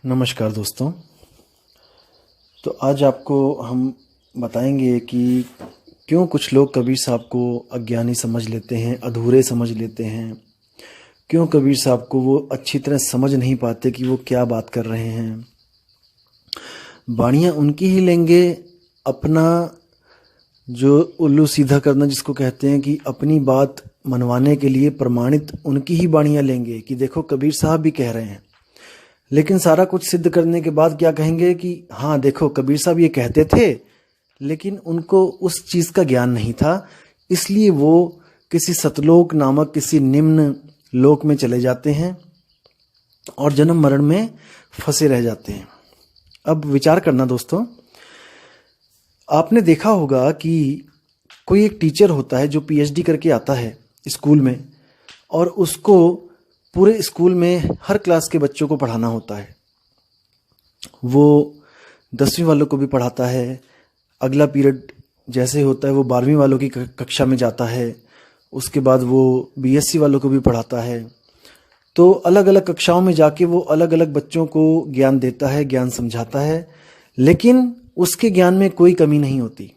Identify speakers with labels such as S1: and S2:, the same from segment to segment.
S1: नमस्कार दोस्तों। तो आज आपको हम बताएंगे कि क्यों कुछ लोग कबीर साहब को अज्ञानी समझ लेते हैं, अधूरे समझ लेते हैं। क्यों कबीर साहब को वो अच्छी तरह समझ नहीं पाते कि वो क्या बात कर रहे हैं। बाणियाँ उनकी ही लेंगे, अपना जो उल्लू सीधा करना जिसको कहते हैं कि अपनी बात मनवाने के लिए प्रमाणित उनकी ही बाणियाँ लेंगे कि देखो कबीर साहब भी कह रहे हैं। लेकिन सारा कुछ सिद्ध करने के बाद क्या कहेंगे कि हाँ देखो कबीर साहब ये कहते थे, लेकिन उनको उस चीज़ का ज्ञान नहीं था, इसलिए वो किसी सतलोक नामक किसी निम्न लोक में चले जाते हैं और जन्म मरण में फंसे रह जाते हैं। अब विचार करना दोस्तों, आपने देखा होगा कि कोई एक टीचर होता है जो पीएचडी करके आता है स्कूल में, और उसको पूरे स्कूल में हर क्लास के बच्चों को पढ़ाना होता है। वो 10वीं वालों को भी पढ़ाता है, अगला पीरियड जैसे होता है वो 12वीं वालों की कक्षा में जाता है, उसके बाद वो बीएससी वालों को भी पढ़ाता है। तो अलग अलग कक्षाओं में जाके वो अलग अलग बच्चों को ज्ञान देता है, ज्ञान समझाता है, लेकिन उसके ज्ञान में कोई कमी नहीं होती।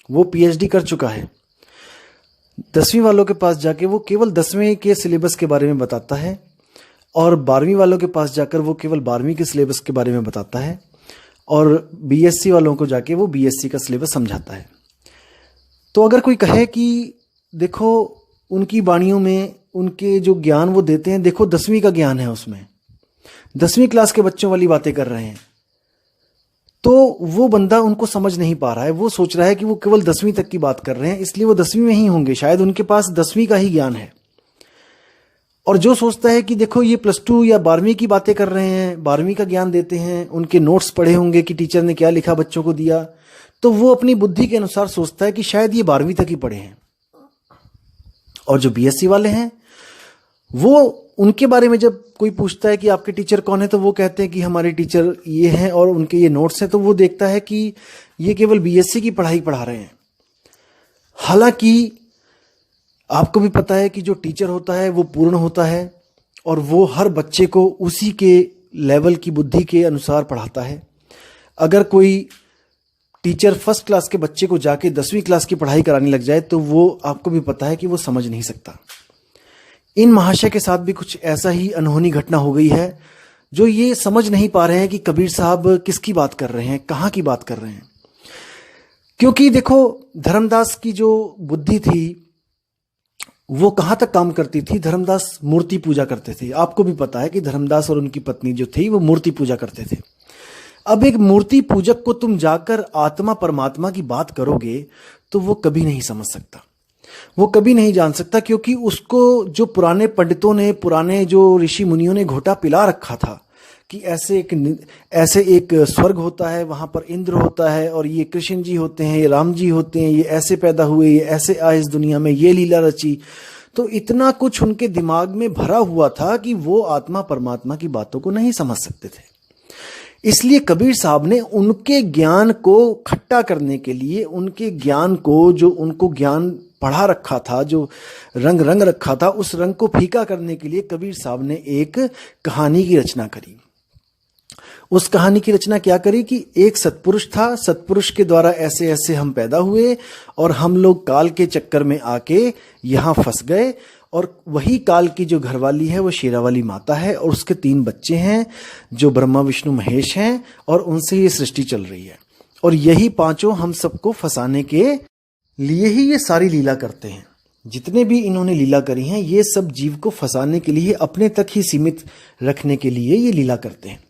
S1: वो पीएचडी कर चुका है। 10वीं वालों के पास जाके वो केवल 10वीं के सिलेबस के बारे में बताता है, और 12वीं वालों के पास जाकर वो केवल 12वीं के सिलेबस के बारे में बताता है, और बीएससी वालों को जाके वो बीएससी का सिलेबस समझाता है। तो अगर कोई कहे कि देखो उनकी वाणियों में उनके जो ज्ञान वो देते हैं, देखो 10वीं का ज्ञान है, उसमें 10वीं क्लास के बच्चों वाली बातें कर रहे हैं, तो वो बंदा उनको समझ नहीं पा रहा है। वो सोच रहा है कि वो केवल 10वीं तक की बात कर रहे हैं, इसलिए वो 10वीं में ही होंगे, शायद उनके पास 10वीं का ही ज्ञान है। और जो सोचता है कि देखो ये +2 या 12वीं की बातें कर रहे हैं, 12वीं का ज्ञान देते हैं, उनके नोट्स पढ़े होंगे कि टीचर ने क्या लिखा बच्चों को दिया, तो वो अपनी बुद्धि के अनुसार सोचता है कि शायद ये 12वीं तक ही पढ़े हैं। और जो बीएससी वाले हैं, वो उनके बारे में जब कोई पूछता है कि आपके टीचर कौन है, तो वो कहते हैं कि हमारे टीचर ये हैं और उनके ये नोट्स हैं। तो वो देखता है कि ये केवल बीएससी की पढ़ाई पढ़ा रहे हैं। हालांकि आपको भी पता है कि जो टीचर होता है वो पूर्ण होता है, और वो हर बच्चे को उसी के लेवल की बुद्धि के अनुसार पढ़ाता है। अगर कोई टीचर फर्स्ट क्लास के बच्चे को जाके 10वीं क्लास की पढ़ाई कराने लग जाए, तो वो आपको भी पता है कि वो समझ नहीं सकता। इन महाशय के साथ भी कुछ ऐसा ही अनहोनी घटना हो गई है, जो ये समझ नहीं पा रहे हैं कि कबीर साहब किसकी बात कर रहे हैं, कहाँ की बात कर रहे हैं। क्योंकि देखो धर्मदास की जो बुद्धि थी वो कहाँ तक काम करती थी। धर्मदास मूर्ति पूजा करते थे। आपको भी पता है कि धर्मदास और उनकी पत्नी जो थी वो मूर्ति पूजा करते थे। अब एक मूर्ति पूजक को तुम जाकर आत्मा परमात्मा की बात करोगे तो वो कभी नहीं समझ सकता, वो कभी नहीं जान सकता, क्योंकि उसको जो पुराने पंडितों ने, पुराने जो ऋषि मुनियों ने घोटा पिला रखा था कि ऐसे एक स्वर्ग होता है, वहां पर इंद्र होता है, और ये कृष्ण जी होते हैं, ये राम जी होते हैं, ये ऐसे पैदा हुए, ये ऐसे आए इस दुनिया में, ये लीला रची। तो इतना कुछ उनके दिमाग में भरा हुआ था कि वो आत्मा परमात्मा की बातों को नहीं समझ सकते थे। इसलिए कबीर साहब ने उनके ज्ञान को खट्टा करने के लिए, उनके ज्ञान को, जो उनको ज्ञान पढ़ा रखा था, जो रंग रखा था, उस रंग को फीका करने के लिए कबीर साहब ने एक कहानी की रचना करी। उस कहानी की रचना क्या करी कि एक सत्पुरुष था, सत्पुरुष के द्वारा ऐसे ऐसे हम पैदा हुए, और हम लोग काल के चक्कर में आके यहाँ फंस गए, और वही काल की जो घरवाली है वो शेरावाली माता है, और उसके 3 बच्चे हैं जो ब्रह्मा विष्णु महेश हैं, और उनसे ये सृष्टि चल रही है। और यही 5 हम सबको फंसाने के लिए ही ये सारी लीला करते हैं। जितने भी इन्होंने लीला करी हैं, ये सब जीव को फंसाने के लिए, अपने तक ही सीमित रखने के लिए ये लीला करते हैं।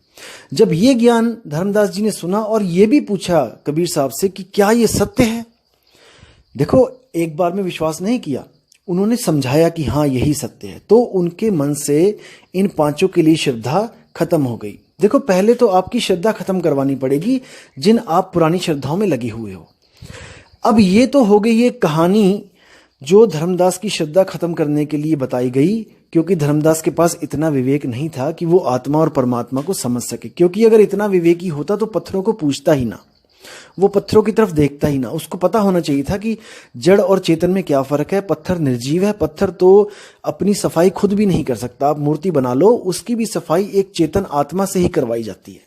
S1: जब ये ज्ञान धर्मदास जी ने सुना और ये भी पूछा कबीर साहब से कि क्या ये सत्य है, देखो एक बार में विश्वास नहीं किया, उन्होंने समझाया कि हाँ यही सत्य है, तो उनके मन से इन 5 के लिए श्रद्धा खत्म हो गई। देखो पहले तो आपकी श्रद्धा खत्म करवानी पड़ेगी, जिन आप पुरानी श्रद्धाओं में लगे हुए हो। अब ये तो हो गई ये कहानी जो धर्मदास की श्रद्धा खत्म करने के लिए बताई गई, क्योंकि धर्मदास के पास इतना विवेक नहीं था कि वो आत्मा और परमात्मा को समझ सके। क्योंकि अगर इतना विवेकी होता तो पत्थरों को पूछता ही ना, वो पत्थरों की तरफ देखता ही ना। उसको पता होना चाहिए था कि जड़ और चेतन में क्या फर्क है। पत्थर निर्जीव है, पत्थर तो अपनी सफाई खुद भी नहीं कर सकता। आप मूर्ति बना लो, उसकी भी सफाई एक चेतन आत्मा से ही करवाई जाती है,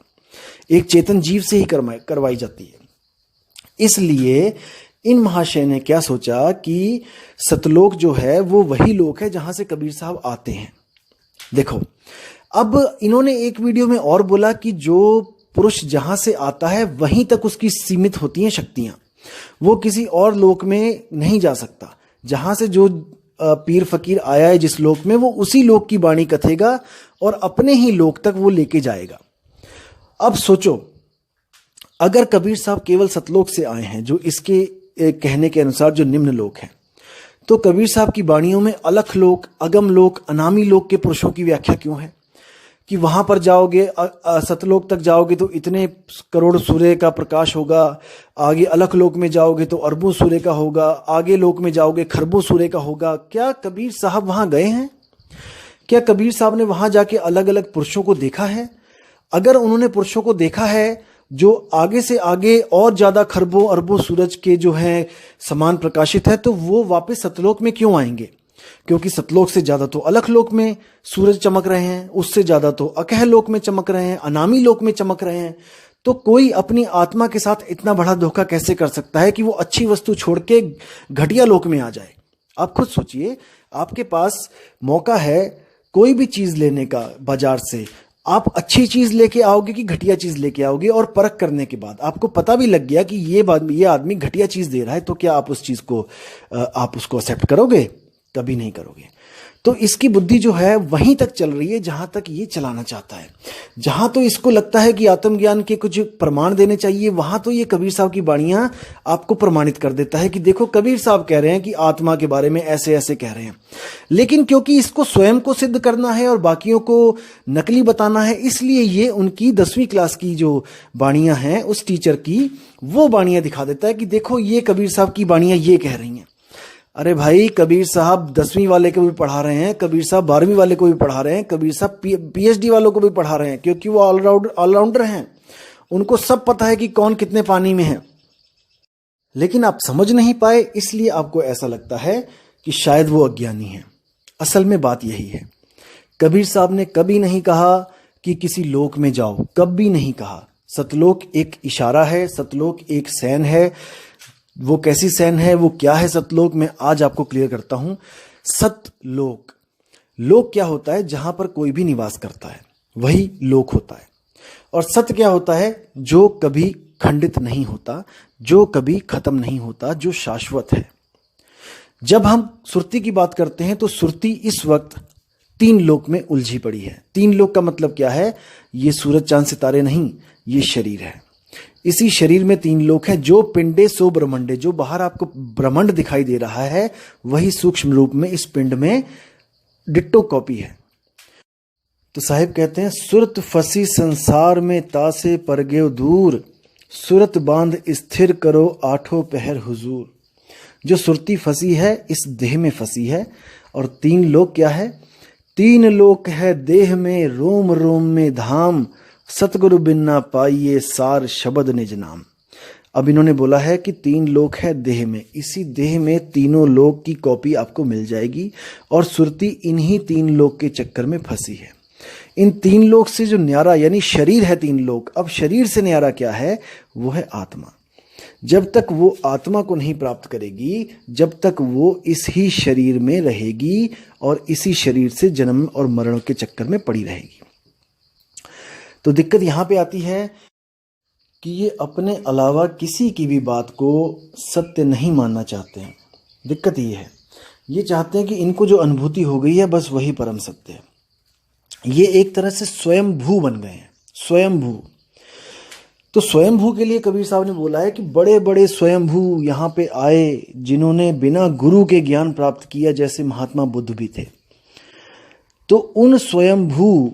S1: एक चेतन जीव से ही करवाई जाती है। इसलिए इन महाशय ने क्या सोचा कि सतलोक जो है वो वही लोक है जहां से कबीर साहब आते हैं। देखो, अब इन्होंने एक वीडियो में और बोला कि जो पुरुष जहां से आता है वहीं तक उसकी सीमित होती हैं शक्तियां, वो किसी और लोक में नहीं जा सकता। जहां से जो पीर फकीर आया है जिस लोक में, वो उसी लोक की वाणी कथेगा और अपने ही लोक तक वो लेके जाएगा। अब सोचो, अगर कबीर साहब केवल सतलोक से आए हैं, जो इसके कहने के अनुसार जो निम्न लोक है, तो कबीर साहब की वाणियों में अलख लोक, अगम लोक, अनामी लोक के पुरुषों की व्याख्या क्यों है कि वहां पर जाओगे, सतलोक तक जाओगे तो इतने करोड़ सूर्य का प्रकाश होगा, आगे अलख लोक में जाओगे तो अरबों सूर्य का होगा, आगे लोक में जाओगे खरबों सूर्य का होगा। क्या कबीर साहब वहां गए हैं? क्या कबीर साहब ने वहां जाके अलग अलग पुरुषों को देखा है? अगर उन्होंने पुरुषों को देखा है जो आगे से आगे और ज्यादा खरबों अरबों सूरज के जो है समान प्रकाशित है, तो वो वापस सतलोक में क्यों आएंगे? क्योंकि सतलोक से ज्यादा तो अलख लोक में सूरज चमक रहे हैं, उससे ज्यादा तो अकह लोक में चमक रहे हैं, अनामी लोक में चमक रहे हैं। तो कोई अपनी आत्मा के साथ इतना बड़ा धोखा कैसे कर सकता है कि वो अच्छी वस्तु छोड़ के घटिया लोक में आ जाए? आप खुद सोचिए, आपके पास मौका है कोई भी चीज लेने का बाजार से, आप अच्छी चीज लेके आओगे कि घटिया चीज लेके आओगे, और परख करने के बाद आपको पता भी लग गया कि ये आदमी घटिया चीज दे रहा है, तो क्या आप उस चीज को आप उसको एक्सेप्ट करोगे? कभी नहीं करोगे। तो इसकी बुद्धि जो है वहीं तक चल रही है जहां तक ये चलाना चाहता है। जहां तो इसको लगता है कि आत्मज्ञान के कुछ प्रमाण देने चाहिए, वहां तो ये कबीर साहब की वाणियां आपको प्रमाणित कर देता है कि देखो कबीर साहब कह रहे हैं कि आत्मा के बारे में ऐसे ऐसे कह रहे हैं। लेकिन क्योंकि इसको स्वयं को सिद्ध करना है और बाकियों को नकली बताना है, इसलिए ये उनकी 10वीं क्लास की जो वाणियां हैं उस टीचर की, वो वाणियां दिखा देता है कि देखो ये कबीर साहब की वाणियां ये कह रही हैं। अरे भाई, कबीर साहब 10वीं वाले को भी पढ़ा रहे हैं, कबीर साहब 12वीं वाले को भी पढ़ा रहे हैं, कबीर साहब पीएचडी वालों को भी पढ़ा रहे हैं, क्योंकि वो ऑलराउंडर हैं। उनको सब पता है कि कौन कितने पानी में है। लेकिन आप समझ नहीं पाए, इसलिए आपको ऐसा लगता है कि शायद वो अज्ञानी है। असल में बात यही है, कबीर साहब ने कभी नहीं कहा कि किसी लोक में जाओ, कभी नहीं कहा। सतलोक एक इशारा है, सतलोक एक सैन है। वो कैसी सैन है, वो क्या है सतलोक, मैं आज आपको क्लियर करता हूं। सतलोक, लोक क्या होता है? जहां पर कोई भी निवास करता है वही लोक होता है। और सत्य क्या होता है? जो कभी खंडित नहीं होता, जो कभी खत्म नहीं होता, जो शाश्वत है। जब हम सुरती की बात करते हैं तो सुरती इस वक्त 3 लोक में उलझी पड़ी है। 3 लोक का मतलब क्या है? ये सूरज चांद सितारे नहीं, ये शरीर है। इसी शरीर में 3 लोक हैं। जो पिंडे सो ब्रह्मंडे, जो बाहर आपको ब्रह्मांड दिखाई दे रहा है वही सूक्ष्म रूप में इस पिंड में डिट्टो कॉपी है। तो साहिब कहते हैं, सुरत फसी संसार में तासे परगेव दूर, सुरत बांध स्थिर करो आठों पहर हुजूर। जो सुरती फंसी है इस देह में फंसी है। और 3 लोक क्या है? 3 लोक है देह में, रोम रोम में धाम, सतगुरु बिन ना पाइये सार शब्द निज नाम। अब इन्होंने बोला है कि 3 लोक है देह में, इसी देह में तीनों लोक की कॉपी आपको मिल जाएगी। और सुरती इन्हीं 3 लोक के चक्कर में फंसी है। इन 3 लोक से जो न्यारा, यानी शरीर है 3 लोक, अब शरीर से न्यारा क्या है? वो है आत्मा। जब तक वो आत्मा को नहीं प्राप्त करेगी, जब तक वो इस ही शरीर में रहेगी और इसी शरीर से जन्म और मरण के चक्कर में पड़ी रहेगी। तो दिक्कत यहां पे आती है कि ये अपने अलावा किसी की भी बात को सत्य नहीं मानना चाहते हैं। दिक्कत ये है, ये चाहते हैं कि इनको जो अनुभूति हो गई है बस वही परम सत्य है। ये एक तरह से स्वयंभू बन गए हैं, स्वयंभू। तो स्वयंभू के लिए कबीर साहब ने बोला है कि बड़े बड़े स्वयंभू यहाँ पे आए जिन्होंने बिना गुरु के ज्ञान प्राप्त किया, जैसे महात्मा बुद्ध भी थे। तो उन स्वयंभू,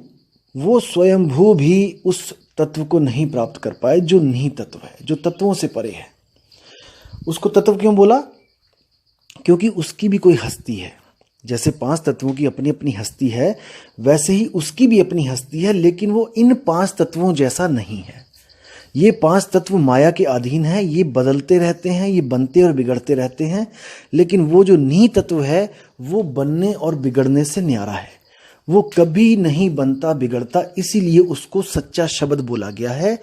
S1: वो स्वयंभू भी उस तत्व को नहीं प्राप्त कर पाए जो निहित तत्व है, जो तत्वों से परे है। उसको तत्व क्यों बोला? क्योंकि उसकी भी कोई हस्ती है। जैसे 5 तत्वों की अपनी अपनी हस्ती है, वैसे ही उसकी भी अपनी हस्ती है, लेकिन वो इन 5 तत्वों जैसा नहीं है। ये 5 तत्व माया के अधीन है, ये बदलते रहते हैं, ये बनते और बिगड़ते रहते हैं, लेकिन वो जो नी तत्व है वो बनने और बिगड़ने से न्यारा है। वो कभी नहीं बनता बिगड़ता, इसीलिए उसको सच्चा शब्द बोला गया है,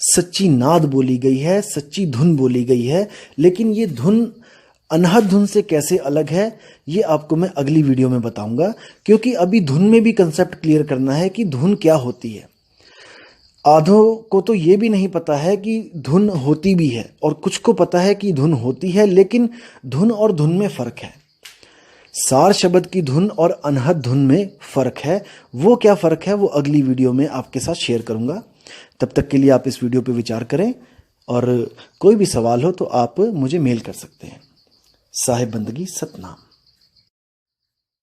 S1: सच्ची नाद बोली गई है, सच्ची धुन बोली गई है। लेकिन ये धुन अनहद धुन से कैसे अलग है ये आपको मैं अगली वीडियो में बताऊंगा, क्योंकि अभी धुन में भी कंसेप्ट क्लियर करना है कि धुन क्या होती है। आधों को तो ये भी नहीं पता है कि धुन होती भी है, और कुछ को पता है कि धुन होती है, लेकिन धुन और धुन में फर्क है। सार शब्द की धुन और अनहद धुन में फर्क है। वो क्या फर्क है वो अगली वीडियो में आपके साथ शेयर करूंगा। तब तक के लिए आप इस वीडियो पे विचार करें, और कोई भी सवाल हो तो आप मुझे मेल कर सकते हैं। साहिब बंदगी सतनाम।